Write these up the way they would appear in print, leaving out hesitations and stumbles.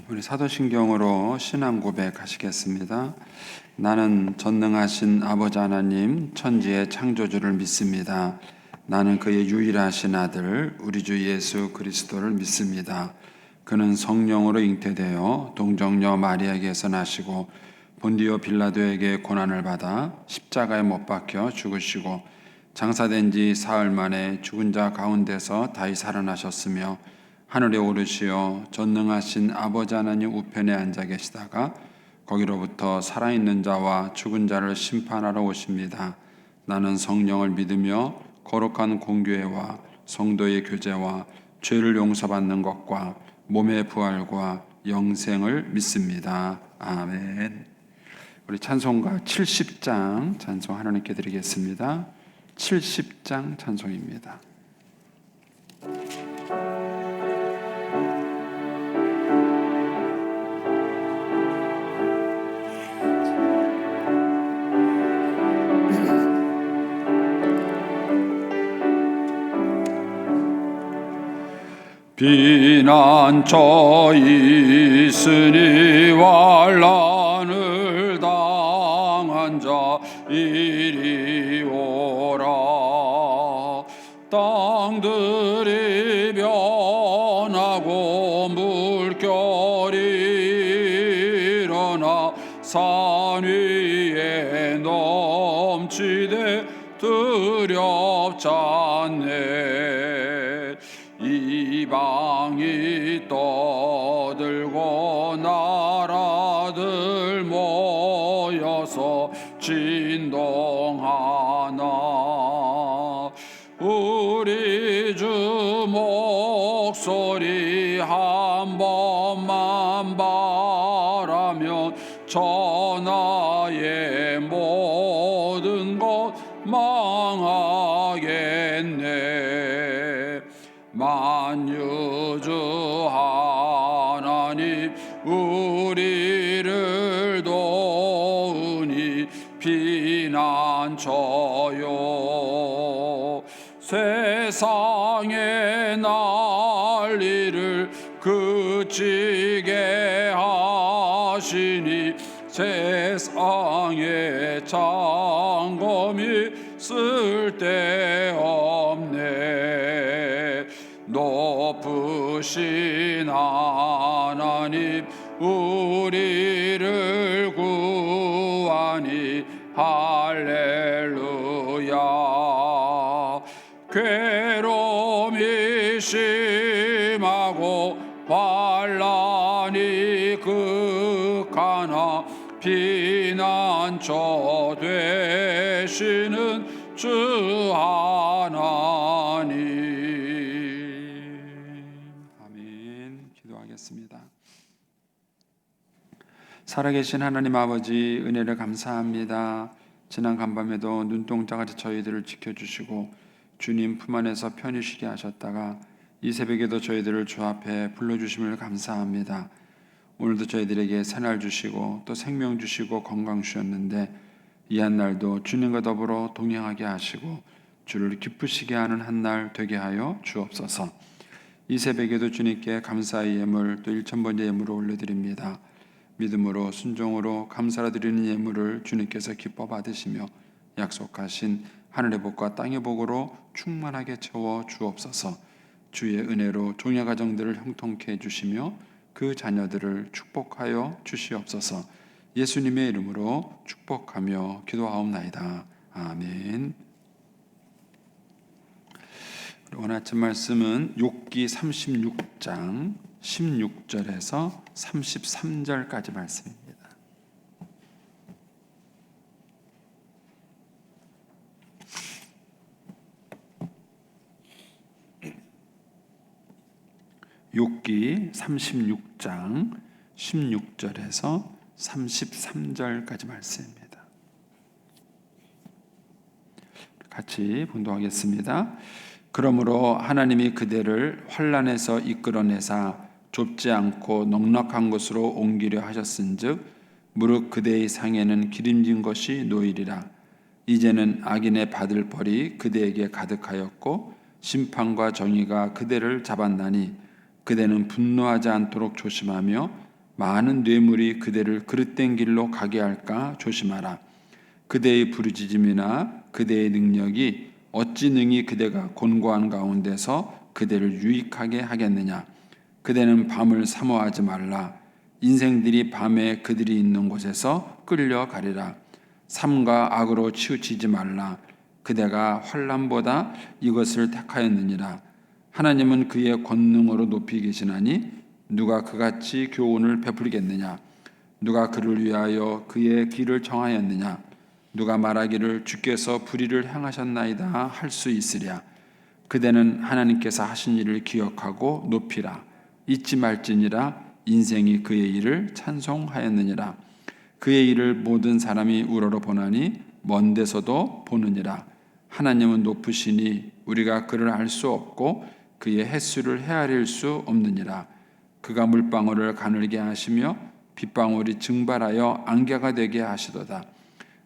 우리 사도신경으로 신앙 고백하시겠습니다. 나는 전능하신 아버지 하나님 천지의 창조주를 믿습니다. 나는 그의 유일하신 아들 우리 주 예수 그리스도를 믿습니다. 그는 성령으로 잉태되어 동정녀 마리아에게서 나시고 본디오 빌라도에게 고난을 받아 십자가에 못 박혀 죽으시고 장사된 지 사흘 만에 죽은 자 가운데서 다시 살아나셨으며 하늘에 오르시어 전능하신 아버지 하나님 우편에 앉아 계시다가 거기로부터 살아있는 자와 죽은 자를 심판하러 오십니다. 나는 성령을 믿으며 거룩한 공교회와 성도의 교제와 죄를 용서받는 것과 몸의 부활과 영생을 믿습니다. 아멘. 우리 찬송가 70장 찬송 하나님께 드리겠습니다. 70장 찬송입니다. 비난처 있으니 환난을 당한 자 이리 오라. 땅들이 변하고 물결이 일어나 산 위에 넘치되 두렵지 않네. 이방이 떠들고 나라들 모여서 진동하나. 우리 주 목소리 한 번만 바라면 천하의 모든 것 망하겠네. 만유주 하나님 우리를 도우니 피난처요. 세상의 난리를 그치게 하시니 세상의 장검이 쓸데없네. 높으신 하나님 우리를 구하니 할렐루야. 괴로움이 심하고 환난이 극하나 피난처 되시는 주 하나님. 아멘. 기도하겠습니다. 살아계신 하나님 아버지, 은혜를 감사합니다. 지난 간밤에도 눈동자같이 저희들을 지켜주시고 주님 품 안에서 편히 쉬게 하셨다가 이 새벽에도 저희들을 주 앞에 불러주심을 감사합니다. 오늘도 저희들에게 새날 주시고 또 생명 주시고 건강 주셨는데 이 한날도 주님과 더불어 동행하게 하시고 주를 기쁘시게 하는 한날 되게 하여 주옵소서. 이 새벽에도 주님께 감사의 예물 또 1000번째 예물을 올려드립니다. 믿음으로 순종으로 감사를 드리는 예물을 주님께서 기뻐 받으시며 약속하신 하늘의 복과 땅의 복으로 충만하게 채워 주옵소서. 주의 은혜로 종의 가정들을 형통케 해주시며 그 자녀들을 축복하여 주시옵소서. 예수님의 이름으로 축복하며 기도하옵나이다. 아멘. 오늘 아침 말씀은 욥기 36장 16절에서 33절까지 말씀입니다. 욥기 36장 16절에서 33절까지 말씀입니다. 같이 봉독하겠습니다. 그러므로 하나님이 그대를 환난에서 이끌어내사 좁지 않고 넉넉한 곳으로 옮기려 하셨은즉 무릇 그대의 상에는 기름진 것이 놓이리라. 이제는 악인의 받을 벌이 그대에게 가득하였고 심판과 정의가 그대를 잡았나니 그대는 분노하지 않도록 조심하며 많은 뇌물이 그대를 그릇된 길로 가게 할까 조심하라. 그대의 부르짖음이나 그대의 능력이 어찌 능히 그대가 곤고한 가운데서 그대를 유익하게 하겠느냐. 그대는 밤을 사모하지 말라. 인생들이 밤에 그들이 있는 곳에서 끌려가리라. 삶과 악으로 치우치지 말라. 그대가 환난보다 이것을 택하였느니라. 하나님은 그의 권능으로 높이 계시나니 누가 그같이 교훈을 베풀겠느냐. 누가 그를 위하여 그의 길을 정하였느냐. 누가 말하기를 주께서 불의를 행하셨나이다 할 수 있으랴. 그대는 하나님께서 하신 일을 기억하고 높이라. 잊지 말지니라. 인생이 그의 일을 찬송하였느니라. 그의 일을 모든 사람이 우러러 보나니 먼 데서도 보느니라. 하나님은 높으시니 우리가 그를 알 수 없고 그의 횟수를 헤아릴 수 없느니라. 그가 물방울을 가늘게 하시며 빗방울이 증발하여 안개가 되게 하시도다.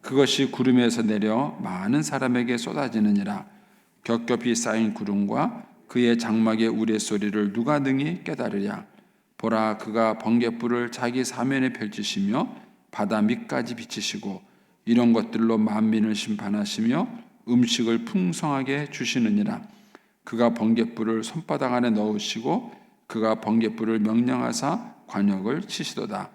그것이 구름에서 내려 많은 사람에게 쏟아지느니라. 겹겹이 쌓인 구름과 그의 장막의 우레소리를 누가 능히 깨달으랴. 보라, 그가 번갯불을 자기 사면에 펼치시며 바다 밑까지 비치시고 이런 것들로 만민을 심판하시며 음식을 풍성하게 주시느니라. 그가 번갯불을 손바닥 안에 넣으시고 그가 번갯불을 명령하사 관역을 치시도다.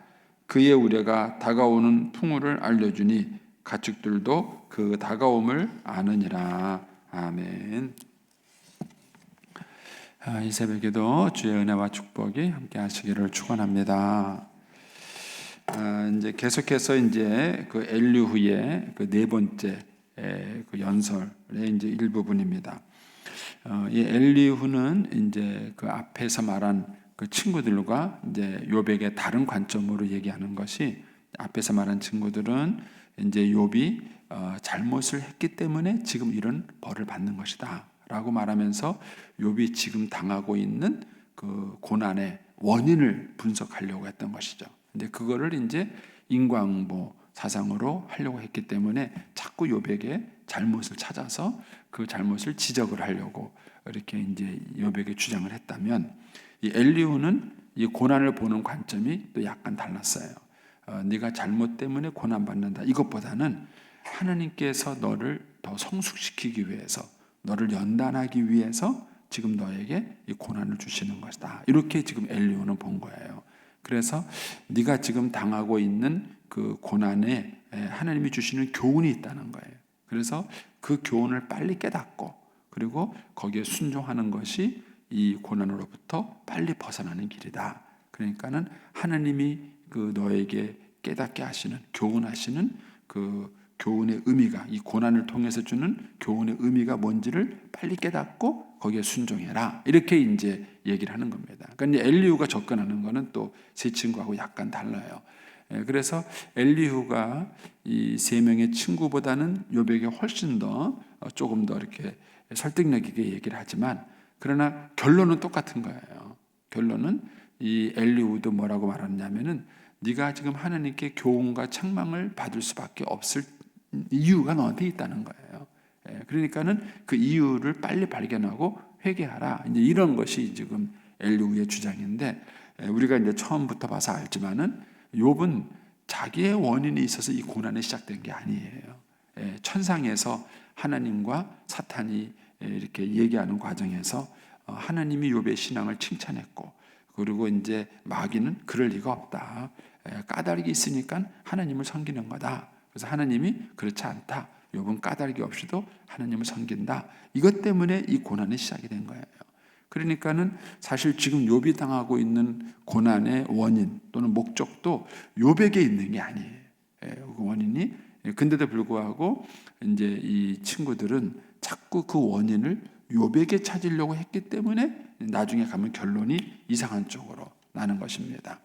그의 우레가 다가오는 풍우를 알려주니 가축들도 그 다가옴을 아느니라. 아멘. 이 새벽에도 주의 은혜와 축복이 함께 하시기를 축원합니다. 이제 계속해서 이제 그 엘리후의 그 네 번째 그 연설의 이제 일부분입니다. 이 엘리후는 이제 그 앞에서 말한 그 친구들과 이제 욥에게 다른 관점으로 얘기하는 것이, 앞에서 말한 친구들은 이제 욥이 잘못을 했기 때문에 지금 이런 벌을 받는 것이다라고 말하면서 욥이 지금 당하고 있는 그 고난의 원인을 분석하려고 했던 것이죠. 근데 그거를 이제 인과응보 사상으로 하려고 했기 때문에 자꾸 욥에게 잘못을 찾아서 그 잘못을 지적을 하려고 이렇게 이제 욥에게 주장을 했다면, 이 엘리후는 이 고난을 보는 관점이 또 약간 달랐어요. 네가 잘못 때문에 고난 받는다, 이것보다는 하나님께서 너를 더 성숙시키기 위해서, 너를 연단하기 위해서 지금 너에게 이 고난을 주시는 것이다, 이렇게 지금 엘리후는 본 거예요. 그래서 네가 지금 당하고 있는 그 고난에 하나님이 주시는 교훈이 있다는 거예요. 그래서 그 교훈을 빨리 깨닫고 그리고 거기에 순종하는 것이 이 고난으로부터 빨리 벗어나는 길이다. 그러니까는 하나님이 그 너에게 깨닫게 하시는, 교훈하시는 그 교훈의 의미가, 이 고난을 통해서 주는 교훈의 의미가 뭔지를 빨리 깨닫고 거기에 순종해라, 이렇게 이제 얘기를 하는 겁니다. 그러니까 엘리후가 접근하는 거는 또 세 친구하고 약간 달라요. 그래서 엘리후가 이 세 명의 친구보다는 욥에게 훨씬 더 조금 더 이렇게 설득력 있게 얘기를 하지만, 그러나 결론은 똑같은 거예요. 결론은 이 엘리후도 뭐라고 말하냐면은 네가 지금 하나님께 교훈과 책망을 받을 수밖에 없을 이유가 너한테 있다는 거예요. 그러니까는 그 이유를 빨리 발견하고 회개하라, 이제 이런 것이 지금 엘리후의 주장인데, 우리가 이제 처음부터 봐서 알지만은 욥은 자기의 원인이 있어서 이 고난이 시작된 게 아니에요. 천상에서 하나님과 사탄이 이렇게 얘기하는 과정에서 하나님이 욥의 신앙을 칭찬했고, 그리고 이제 마귀는 그럴 리가 없다, 까닭이 있으니까 하나님을 섬기는 거다, 그래서 하나님이 그렇지 않다, 욥은 까닭이 없이도 하나님을 섬긴다, 이것 때문에 이 고난이 시작이 된 거예요. 그러니까는 사실 지금 욥이 당하고 있는 고난의 원인 또는 목적도 욥에게 있는 게 아니에요. 그 원인이, 근데도 불구하고 이제 이 친구들은 자꾸 그 원인을 욥에게 찾으려고 했기 때문에 나중에 가면 결론이 이상한 쪽으로 나는 것입니다.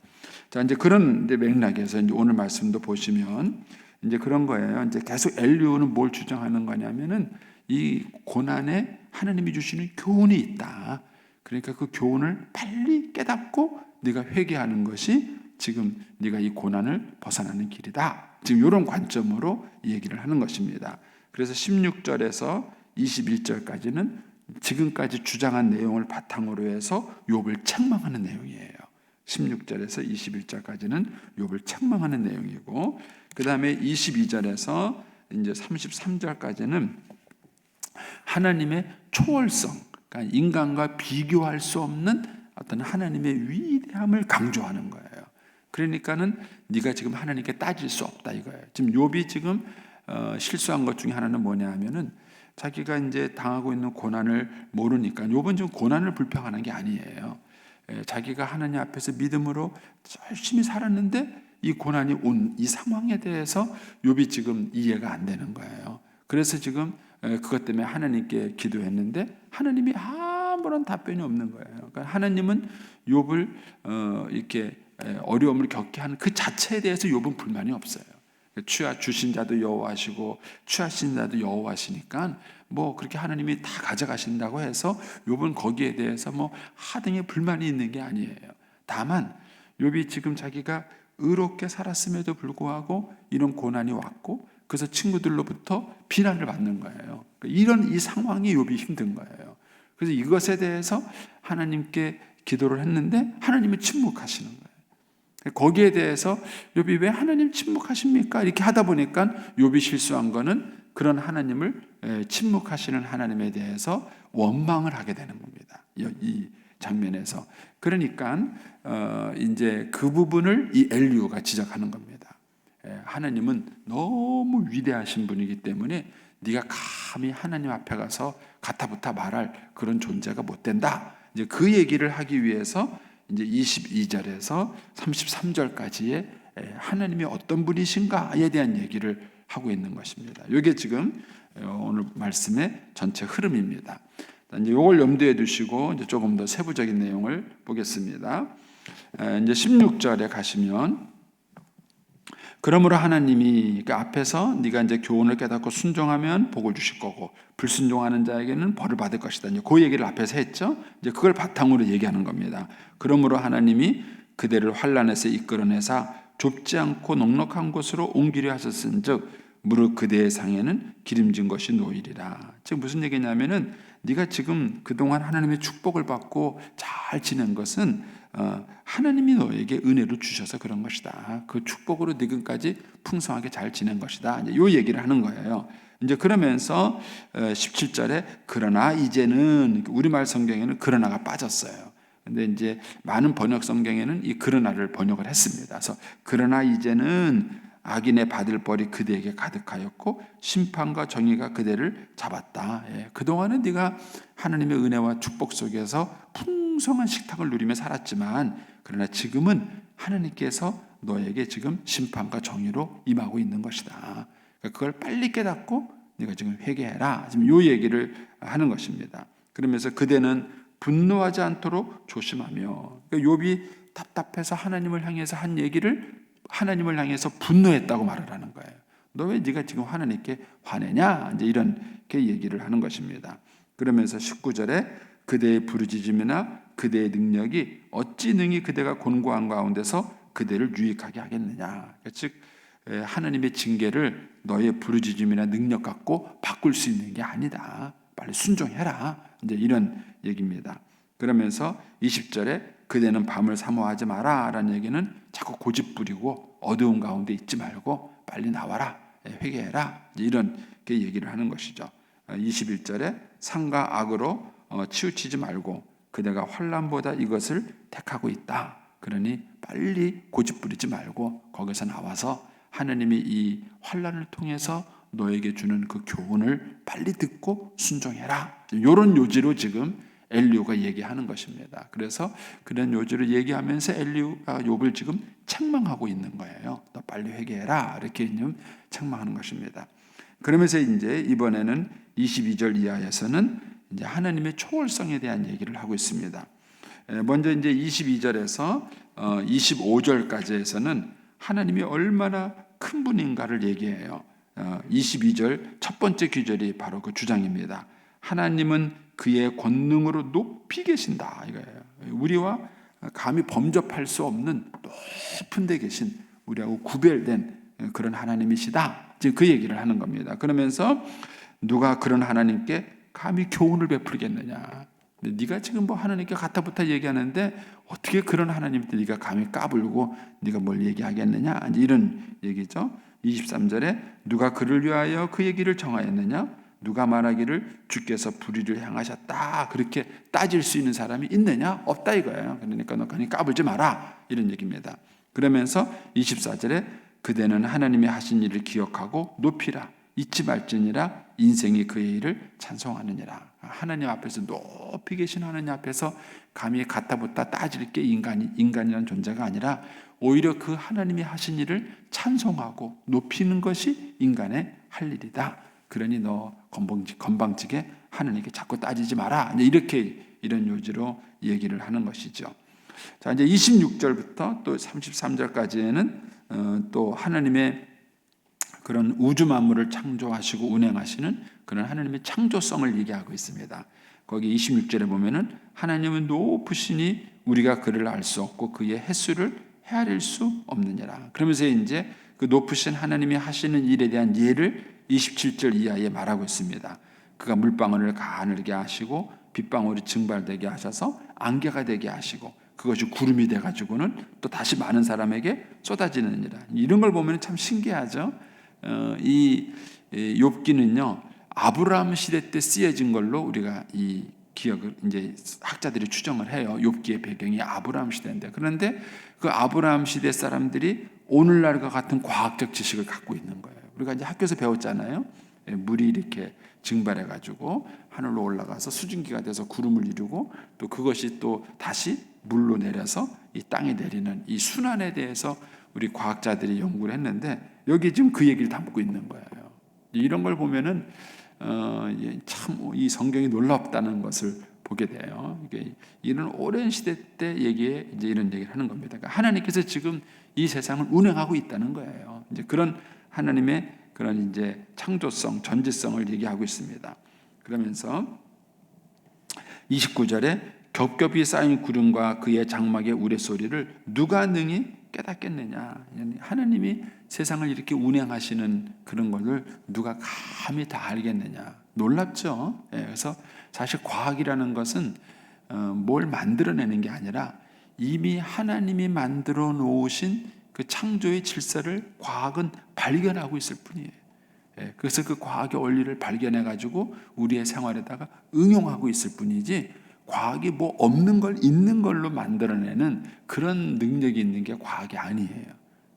자, 이제 그런 맥락에서 이제 오늘 말씀도 보시면 이제 그런 거예요. 이제 계속 엘리후는 뭘 주장하는 거냐면은 이 고난에 하나님이 주시는 교훈이 있다. 그러니까 그 교훈을 빨리 깨닫고 네가 회개하는 것이 지금 네가 이 고난을 벗어나는 길이다, 지금 이런 관점으로 얘기를 하는 것입니다. 그래서 16절에서 21절까지는 지금까지 주장한 내용을 바탕으로 해서 욥을 책망하는 내용이에요. 16절에서 21절까지는 욥을 책망하는 내용이고, 그 다음에 22절에서 이제 33절까지는 하나님의 초월성, 그러니까 인간과 비교할 수 없는 어떤 하나님의 위대함을 강조하는 거예요. 그러니까는 네가 지금 하나님께 따질 수 없다 이거예요. 지금 욥이 지금 실수한 것 중에 하나는 뭐냐 하면은 자기가 이제 당하고 있는 고난을 모르니까, 욥은 지금 고난을 불평하는 게 아니에요. 자기가 하나님 앞에서 믿음으로 열심히 살았는데 이 고난이 온 이 상황에 대해서 욥이 지금 이해가 안 되는 거예요. 그래서 지금 그것 때문에 하나님께 기도했는데 하나님이 아무런 답변이 없는 거예요. 그러니까 하나님은 욥을 이렇게 어려움을 겪게 하는 그 자체에 대해서 욥은 불만이 없어요. 주신 자도 여호와시고 취하신 자도 여호와시니까 뭐 그렇게 하나님이 다 가져가신다고 해서 욥은 거기에 대해서 뭐 하등의 불만이 있는 게 아니에요. 다만 욥이 지금 자기가 의롭게 살았음에도 불구하고 이런 고난이 왔고, 그래서 친구들로부터 비난을 받는 거예요. 이런 이 상황이 욥이 힘든 거예요. 그래서 이것에 대해서 하나님께 기도를 했는데 하나님은 침묵하시는 거예요. 거기에 대해서 욥이 왜 하나님 침묵하십니까? 이렇게 하다 보니까 욥이 실수한 거는 그런 하나님을, 침묵하시는 하나님에 대해서 원망을 하게 되는 겁니다. 이 장면에서. 그러니까 이제 그 부분을 이 엘리후가 지적하는 겁니다. 하나님은 너무 위대하신 분이기 때문에 네가 감히 하나님 앞에 가서 가타부타 말할 그런 존재가 못 된다. 이제 그 얘기를 하기 위해서 이제 22절에서 33절까지의 하나님이 어떤 분이신가에 대한 얘기를 하고 있는 것입니다. 이게 지금 오늘 말씀의 전체 흐름입니다. 이제 이걸 염두에 두시고 이제 조금 더 세부적인 내용을 보겠습니다. 이제 16절에 가시면, 그러므로 하나님이 그 앞에서 네가 이제 교훈을 깨닫고 순종하면 복을 주실 거고 불순종하는 자에게는 벌을 받을 것이다. 이제 그 얘기를 앞에서 했죠. 이제 그걸 바탕으로 얘기하는 겁니다. 그러므로 하나님이 그대를 환난에서 이끌어내사 좁지 않고 넉넉한 곳으로 옮기려 하셨은즉 무릇 그대의 상에는 기름진 것이 놓이리라. 지금 무슨 얘기냐면은 네가 지금 그동안 하나님의 축복을 받고 잘 지낸 것은 하나님이 너에게 은혜로 주셔서 그런 것이다. 그 축복으로 지금까지 풍성하게 잘 지낸 것이다. 이제 요 얘기를 하는 거예요. 이제 그러면서 17절에 그러나 이제는, 우리말 성경에는 그러나가 빠졌어요. 근데 이제 많은 번역 성경에는 이 그러나를 번역을 했습니다. 그래서 그러나 이제는 악인의 받을 벌이 그대에게 가득하였고 심판과 정의가 그대를 잡았다. 그동안은 네가 하나님의 은혜와 축복 속에서 풍성한 식탁을 누리며 살았지만, 그러나 지금은 하나님께서 너에게 지금 심판과 정의로 임하고 있는 것이다. 그걸 빨리 깨닫고 네가 지금 회개해라. 지금 이 얘기를 하는 것입니다. 그러면서 그대는 분노하지 않도록 조심하며, 욥이 답답해서 하나님을 향해서 한 얘기를 하나님을 향해서 분노했다고 말을 하는 거예요. 너 왜 네가 지금 하나님께 화내냐? 이제 이렇게 얘기를 하는 것입니다. 그러면서 19절에 그대의 부르짖음이나 그대의 능력이 어찌 능히 그대가 곤고한 가운데서 그대를 유익하게 하겠느냐? 즉 하나님의 징계를 너의 부르짖음이나 능력 갖고 바꿀 수 있는 게 아니다. 빨리 순종해라. 이제 이런 얘기입니다. 그러면서 20절에 그대는 밤을 사모하지 마라 라는 얘기는 자꾸 고집 부리고 어두운 가운데 있지 말고 빨리 나와라, 회개해라, 이렇게 얘기를 하는 것이죠. 21절에 상과 악으로 치우치지 말고 그대가 환난보다 이것을 택하고 있다. 그러니 빨리 고집 부리지 말고 거기서 나와서 하나님이 이 환난을 통해서 너에게 주는 그 교훈을 빨리 듣고 순종해라. 이런 요지로 지금 엘리후가 얘기하는 것입니다. 그래서 그런 요지를 얘기하면서 엘리후가 욥을 지금 책망하고 있는 거예요. 너 빨리 회개해라. 이렇게 책망하는 것입니다. 그러면서 이제 이번에는 22절 이하에서는 이제 하나님의 초월성에 대한 얘기를 하고 있습니다. 먼저 이제 22절에서 25절까지에서는 하나님이 얼마나 큰 분인가를 얘기해요. 22절 첫 번째 구절이 바로 그 주장입니다. 하나님은 그의 권능으로 높이 계신다 이거예요. 우리와 감히 범접할 수 없는 높은 데 계신, 우리하고 구별된 그런 하나님이시다. 지금 그 얘기를 하는 겁니다. 그러면서 누가 그런 하나님께 감히 교훈을 베풀겠느냐? 근데 네가 지금 뭐 하나님께 가타부타 얘기하는데 어떻게 그런 하나님한테 네가 감히 까불고 네가 뭘 얘기하겠느냐? 이제 이런 얘기죠. 23절에 누가 그를 위하여 그 얘기를 정하였느냐? 누가 말하기를 주께서 불의를 향하셨다. 그렇게 따질 수 있는 사람이 있느냐? 없다 이거예요. 그러니까 너 괜히 까불지 마라. 이런 얘기입니다. 그러면서 24절에 그대는 하나님이 하신 일을 기억하고 높이라. 잊지 말지니라. 인생이 그의 일을 찬송하느니라. 하나님 앞에서 높이 계신 하나님 앞에서 감히 가타부타 따질 게 인간이라는 존재가 아니라 오히려 그 하나님이 하신 일을 찬송하고 높이는 것이 인간의 할 일이다. 그러니 너 건방지게 하나님께 자꾸 따지지 마라. 이렇게 이런 요지로 얘기를 하는 것이죠. 자, 이제 26절부터 또 33절까지에는 또 하나님의 그런 우주 만물을 창조하시고 운행하시는 그런 하나님의 창조성을 얘기하고 있습니다. 거기 26절에 보면은 하나님은 높으시니 우리가 그를 알 수 없고 그의 횟수를 헤아릴 수 없느니라. 그러면서 이제 그 높으신 하나님이 하시는 일에 대한 예를 27절 이하에 말하고 있습니다. 그가 물방울을 가늘게 하시고 빗방울이 증발되게 하셔서 안개가 되게 하시고 그것이 구름이 돼가지고는 또 다시 많은 사람에게 쏟아지느니라. 이런 걸 보면 참 신기하죠. 이 욥기는요 아브라함 시대 때 쓰여진 걸로 우리가 이 기억을 이제 학자들이 추정을 해요. 욥기의 배경이 아브라함 시대인데 그런데 그 아브라함 시대 사람들이 오늘날과 같은 과학적 지식을 갖고 있는 거예요. 우리가 이제 학교에서 배웠잖아요. 물이 이렇게 증발해 가지고 하늘로 올라가서 수증기가 돼서 구름을 이루고 또 그것이 또 다시 물로 내려서 이 땅에 내리는 이 순환에 대해서 우리 과학자들이 연구를 했는데 여기 지금 그 얘기를 담고 있는 거예요. 이런 걸 보면은 참 이 성경이 놀랍다는 것을 보게 돼요. 이게 이런 오랜 시대 때 얘기에 이제 이런 얘기를 하는 겁니다. 그러니까 하나님께서 지금 이 세상을 운행하고 있다는 거예요. 이제 그런 하나님의 그런 이제 창조성, 전지성을 얘기하고 있습니다. 그러면서 29절에 겹겹이 쌓인 구름과 그의 장막의 우레소리를 누가 능히 깨닫겠느냐. 하나님이 세상을 이렇게 운행하시는 그런 것을 누가 감히 다 알겠느냐. 놀랍죠. 그래서 사실 과학이라는 것은 뭘 만들어내는 게 아니라 이미 하나님이 만들어 놓으신 그 창조의 질서를 과학은 발견하고 있을 뿐이에요. 그래서 그 과학의 원리를 발견해 가지고 우리의 생활에다가 응용하고 있을 뿐이지 과학이 뭐 없는 걸 있는 걸로 만들어내는 그런 능력이 있는 게 과학이 아니에요.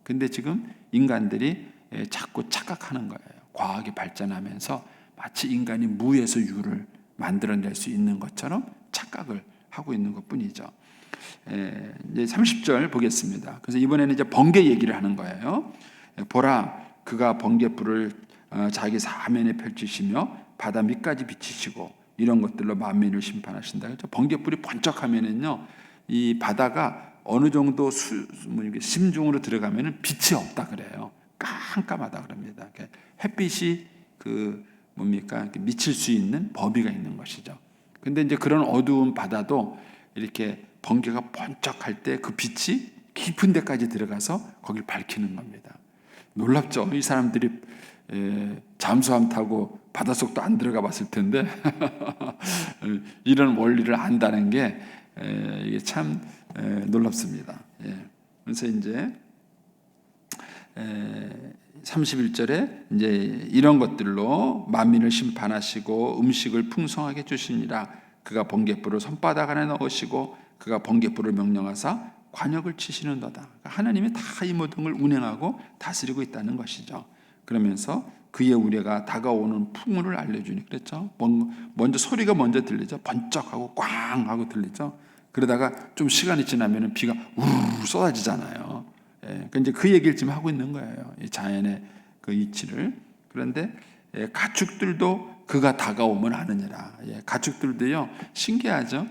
근데 지금 인간들이 자꾸 착각하는 거예요. 과학이 발전하면서 마치 인간이 무에서 유를 만들어낼 수 있는 것처럼 착각을 하고 있는 것뿐이죠. 이제 30절 보겠습니다. 그래서 이번에는 이제 번개 얘기를 하는 거예요. 보라, 그가 번개불을 자기 사면에 펼치시며 바다 밑까지 비치시고 이런 것들로 만민을 심판하신다. 그렇죠? 번개불이 번쩍하면은요, 이 바다가 어느 정도 심중으로 들어가면은 빛이 없다 그래요. 깜깜하다 그럽니다. 햇빛이 미칠 수 있는 범위가 있는 것이죠. 근데 이제 그런 어두운 바다도 이렇게 번개가 번쩍할 때 그 빛이 깊은 데까지 들어가서 거길 밝히는 겁니다. 놀랍죠? 이 사람들이 잠수함 타고 바닷속도 안 들어가 봤을 텐데 이런 원리를 안다는 게 이게 참 놀랍습니다. 그래서 이제 31절에 이제 이런 것들로 만민을 심판하시고 음식을 풍성하게 주시니라. 그가 번갯불을 손바닥 안에 넣으시고 그가 번갯불을 명령하사 관역을 치시는도다. 하나님이 다 이 모든 걸 운행하고 다스리고 있다는 것이죠. 그러면서 그의 우레가 다가오는 풍우를 알려주니 그랬죠. 먼저 소리가 먼저 들리죠. 번쩍하고 꽝 하고 들리죠. 그러다가 좀 시간이 지나면 비가 우르르 쏟아지잖아요. 이제 그 얘기를 지금 하고 있는 거예요. 이 자연의 그 이치를. 그런데 가축들도 그가 다가오면 아느니라. 가축들도요 신기하죠.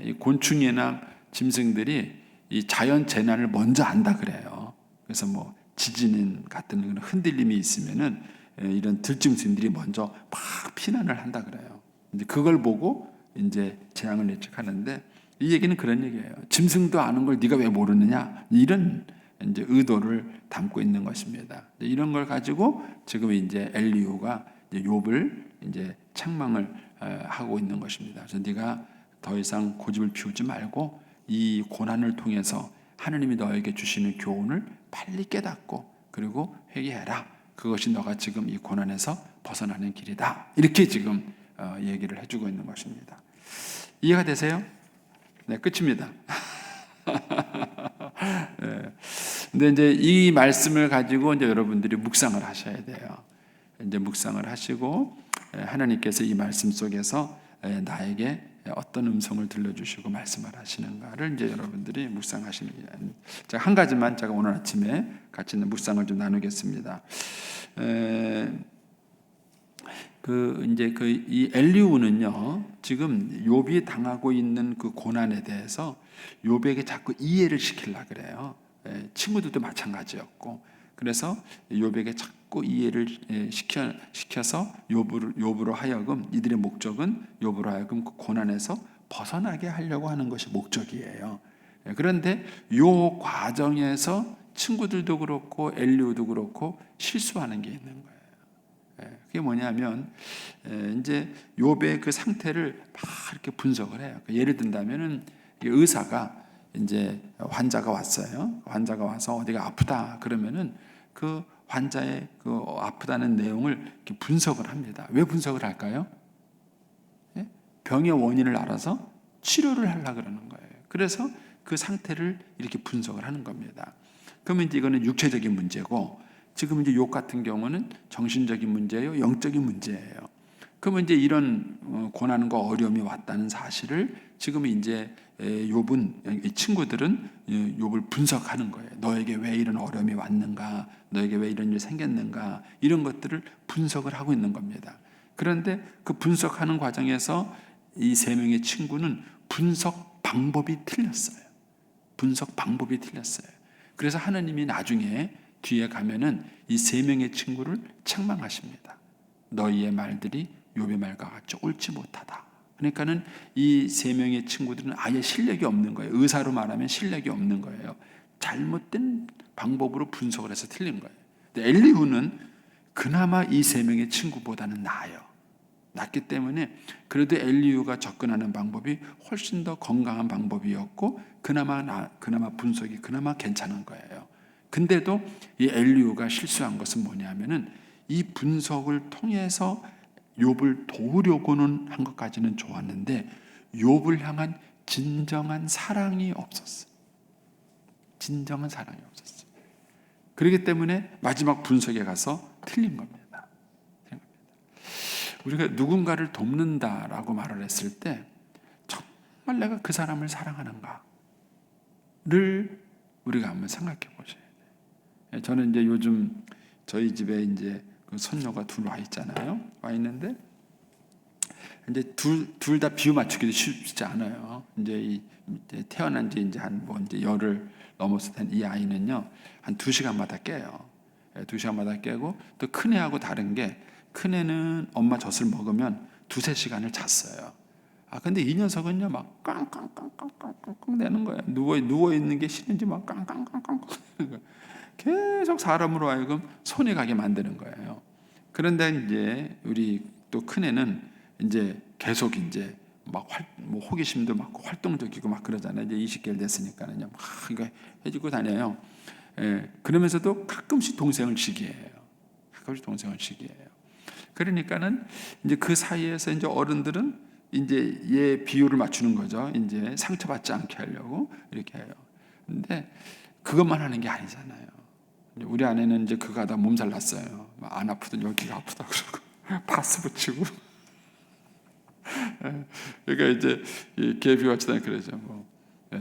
이 곤충이나 짐승들이 이 자연 재난을 먼저 안다 그래요. 그래서 뭐 지진 같은 그런 흔들림이 있으면은 이런 들짐승들이 먼저 막 피난을 한다 그래요. 이제 그걸 보고 이제 재앙을 예측하는데 이 얘기는 그런 얘기예요. 짐승도 아는 걸 네가 왜 모르느냐? 이런 이제 의도를 담고 있는 것입니다. 이런 걸 가지고 지금 이제 엘리후가 욥을 이제 책망을 하고 있는 것입니다. 그래서 네가 더 이상 고집을 피우지 말고 이 고난을 통해서 하나님이 너에게 주시는 교훈을 빨리 깨닫고 그리고 회개해라. 그것이 너가 지금 이 고난에서 벗어나는 길이다. 이렇게 지금 얘기를 해주고 있는 것입니다. 이해가 되세요? 네, 끝입니다. 네. 근데 이제 이 말씀을 가지고 이제 여러분들이 묵상을 하셔야 돼요. 이제 묵상을 하시고 하나님께서 이 말씀 속에서 나에게 어떤 음성을 들려주시고 말씀을 하시는가를 이제 여러분들이 묵상하시는 거예요. 제가 한 가지만 제가 오늘 아침에 같이 있는 묵상을 좀 나누겠습니다. 이 엘리후는요, 지금 욥이 당하고 있는 그 고난에 대해서 욥에게 자꾸 이해를 시키려고 그래요. 친구들도 마찬가지였고, 그래서 욥에게 자꾸 이해를 시켜서 욥으로 하여금 이들의 목적은 욥으로 하여금 그 고난에서 벗어나게 하려고 하는 것이 목적이에요. 그런데 이 과정에서 친구들도 그렇고 엘리후도 그렇고 실수하는 게 있는 거예요. 그게 뭐냐면 이제 욥의 그 상태를 막 이렇게 분석을 해요. 예를 든다면은 의사가 이제 환자가 왔어요. 환자가 와서 어디가 아프다 그러면은 그 환자의 그 아프다는 내용을 이렇게 분석을 합니다. 왜 분석을 할까요? 병의 원인을 알아서 치료를 하려고 그러는 거예요. 그래서 그 상태를 이렇게 분석을 하는 겁니다. 그러면 이제 이거는 육체적인 문제고, 지금 이제 욥 같은 경우는 정신적인 문제예요, 영적인 문제예요. 그러면 이제 이런 고난과 어려움이 왔다는 사실을 지금 이제 욥은, 친구들은 욥을 분석하는 거예요. 너에게 왜 이런 어려움이 왔는가, 너에게 왜 이런 일이 생겼는가, 이런 것들을 분석을 하고 있는 겁니다. 그런데 그 분석하는 과정에서 이 세 명의 친구는 분석 방법이 틀렸어요. 분석 방법이 틀렸어요. 그래서 하나님이 나중에 뒤에 가면은 이 세 명의 친구를 책망하십니다. 너희의 말들이 욥의 말과 같이 옳지 못하다. 그러니까는 이 세 명의 친구들은 아예 실력이 없는 거예요. 의사로 말하면 실력이 없는 거예요. 잘못된 방법으로 분석을 해서 틀린 거예요. 근데 엘리후는 그나마 이 세 명의 친구보다는 나아요. 낫기 때문에 그래도 엘리후가 접근하는 방법이 훨씬 더 건강한 방법이었고 그나마 분석이 그나마 괜찮은 거예요. 근데도 이 엘리후가 실수한 것은 뭐냐면은 이 분석을 통해서 욥을 도우려고는 한 것까지는 좋았는데 욥을 향한 진정한 사랑이 없었어요. 진정한 사랑이 없었어요. 그렇기 때문에 마지막 분석에 가서 틀린 겁니다. 우리가 누군가를 돕는다라고 말을 했을 때 정말 내가 그 사람을 사랑하는가를 우리가 한번 생각해 보셔야 돼요. 저는 이제 요즘 저희 집에 이제 그 손녀가 둘 와 있잖아요. 와 있는데 이제 둘 다 비유 맞추기도 쉽지 않아요. 이제 태어난 지 이제 이제 열흘 넘었을 땐 이 아이는요 한 2시간마다 깨요. 2시간마다 깨고 또 큰 애하고 다른 게 큰 애는 엄마 젖을 먹으면 2-3시간을 잤어요. 근데 이 녀석은요 막 깡깡깡깡깡깡 내는 거예요. 누워 있는 게 싫은지 막 깡깡깡깡 계속 사람으로 하여금 손이 가게 만드는 거예요. 그런데 이제 우리 또 큰 애는 이제 계속 이제 막 뭐 호기심도 많고 활동적이고 막 그러잖아요. 이제 20개월 됐으니까는요 막 이거 해주고 다녀요. 그러면서도 가끔씩 동생을 시기해요. 가끔씩 동생을 시기해요. 그러니까는 이제 그 사이에서 이제 어른들은 이제 얘 비율을 맞추는 거죠. 이제 상처받지 않게 하려고 이렇게 해요. 근데 그것만 하는 게 아니잖아요. 우리 아내는 이제 그거 하다 몸살 났어요. 안 아프던 여기가 아프다 그러고 파스 붙이고. 그러니까 이제 개비같이 다 그러죠. 뭐.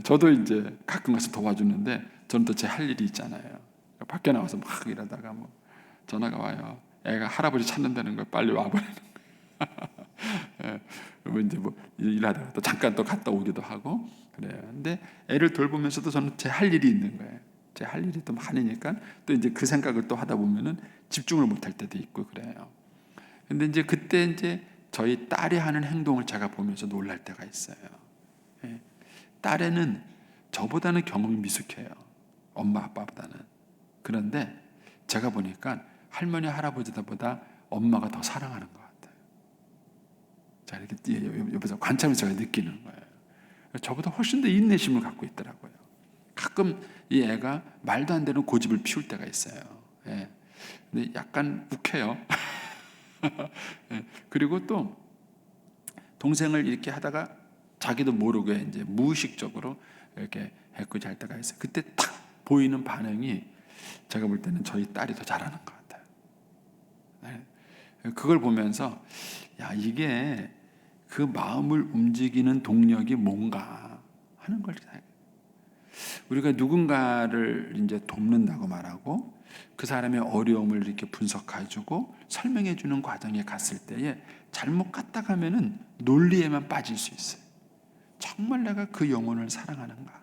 저도 이제 가끔 가서 도와주는데 저는 또 제 할 일이 있잖아요. 밖에 나와서 막 이러다가 뭐 전화가 와요. 애가 할아버지 찾는다는 걸 빨리 와버리는 거예요. 그리고 이제 뭐 일하다가 또 잠깐 또 갔다 오기도 하고 그래요. 근데 애를 돌보면서도 저는 제 할 일이 있는 거예요. 제 할 일이 또 많으니까 또 이제 그 생각을 또 하다 보면은 집중을 못할 때도 있고 그래요. 근데 이제 그때 이제 저희 딸이 하는 행동을 제가 보면서 놀랄 때가 있어요. 딸애는 저보다는 경험이 미숙해요. 엄마 아빠보다는. 그런데 제가 보니까 할머니 할아버지들보다 엄마가 더 사랑하는 것 같아요. 자 이렇게 옆에서 관찰하면서 제가 느끼는 거예요. 저보다 훨씬 더 인내심을 갖고 있더라고요. 가끔 이 애가 말도 안 되는 고집을 피울 때가 있어요. 예. 근데 약간 욱해요. 예. 그리고 또 동생을 이렇게 하다가 자기도 모르게 이제 무의식적으로 이렇게 해꾸지 할 때가 있어요. 그때 탁 보이는 반응이 제가 볼 때는 저희 딸이 더 잘하는 것 같아요. 예. 그걸 보면서 야, 이게 그 마음을 움직이는 동력이 뭔가 하는 걸 우리가 누군가를 이제 돕는다고 말하고 그 사람의 어려움을 이렇게 분석해주고 설명해주는 과정에 갔을 때에 잘못 갔다 가면은 논리에만 빠질 수 있어요. 정말 내가 그 영혼을 사랑하는가?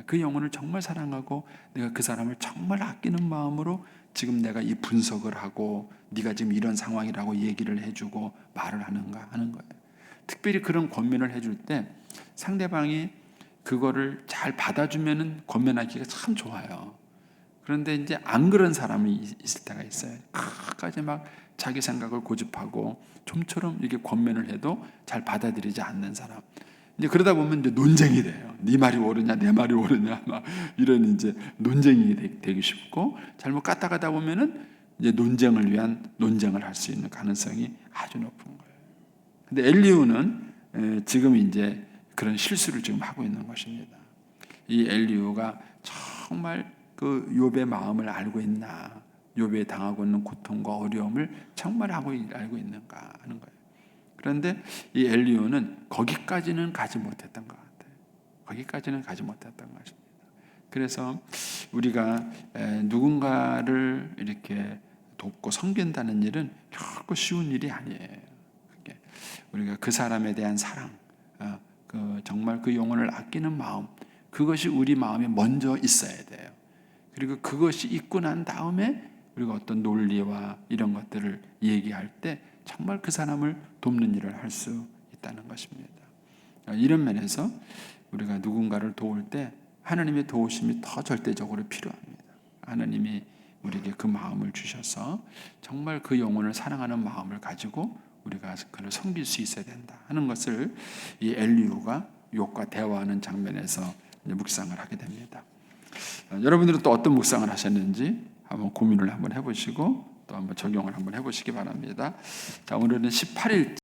그 영혼을 정말 사랑하고 내가 그 사람을 정말 아끼는 마음으로 지금 내가 이 분석을 하고 네가 지금 이런 상황이라고 얘기를 해주고 말을 하는가 하는 거예요. 특별히 그런 권면을 해줄 때 상대방이 그거를 잘 받아주면은 권면하기가 참 좋아요. 그런데 이제 안 그런 사람이 있을 때가 있어요. 끝까지 막 자기 생각을 고집하고 좀처럼 이렇게 권면을 해도 잘 받아들이지 않는 사람. 이제 그러다 보면 이제 논쟁이 돼요. 네 말이 옳으냐, 내 말이 옳으냐, 막 이런 이제 논쟁이 되기 쉽고 잘못 까딱하다 보면은 이제 논쟁을 위한 논쟁을 할 수 있는 가능성이 아주 높은 거예요. 근데 엘리후는 지금 이제 그런 실수를 지금 하고 있는 것입니다. 이 엘리후가 정말 그 욥의 마음을 알고 있나, 욥이 당하고 있는 고통과 어려움을 정말 알고 있는가 하는 거예요. 그런데 이 엘리후는 거기까지는 가지 못했던 것 같아요. 거기까지는 가지 못했던 것입니다. 그래서 우리가 누군가를 이렇게 돕고 섬긴다는 일은 결코 쉬운 일이 아니에요. 우리가 그 사람에 대한 사랑, 정말 그 영혼을 아끼는 마음, 그것이 우리 마음에 먼저 있어야 돼요. 그리고 그것이 있고 난 다음에 우리가 어떤 논리와 이런 것들을 얘기할 때 정말 그 사람을 돕는 일을 할 수 있다는 것입니다. 이런 면에서 우리가 누군가를 도울 때 하나님의 도우심이 더 절대적으로 필요합니다. 하나님이 우리에게 그 마음을 주셔서 정말 그 영혼을 사랑하는 마음을 가지고 우리가 그를 섬길 수 있어야 된다 하는 것을 이 엘리후가 욥과 대화하는 장면에서 묵상을 하게 됩니다. 여러분들은 또 어떤 묵상을 하셨는지 한번 고민을 한번 해보시고 또 한번 적용을 한번 해보시기 바랍니다. 자, 오늘은 18일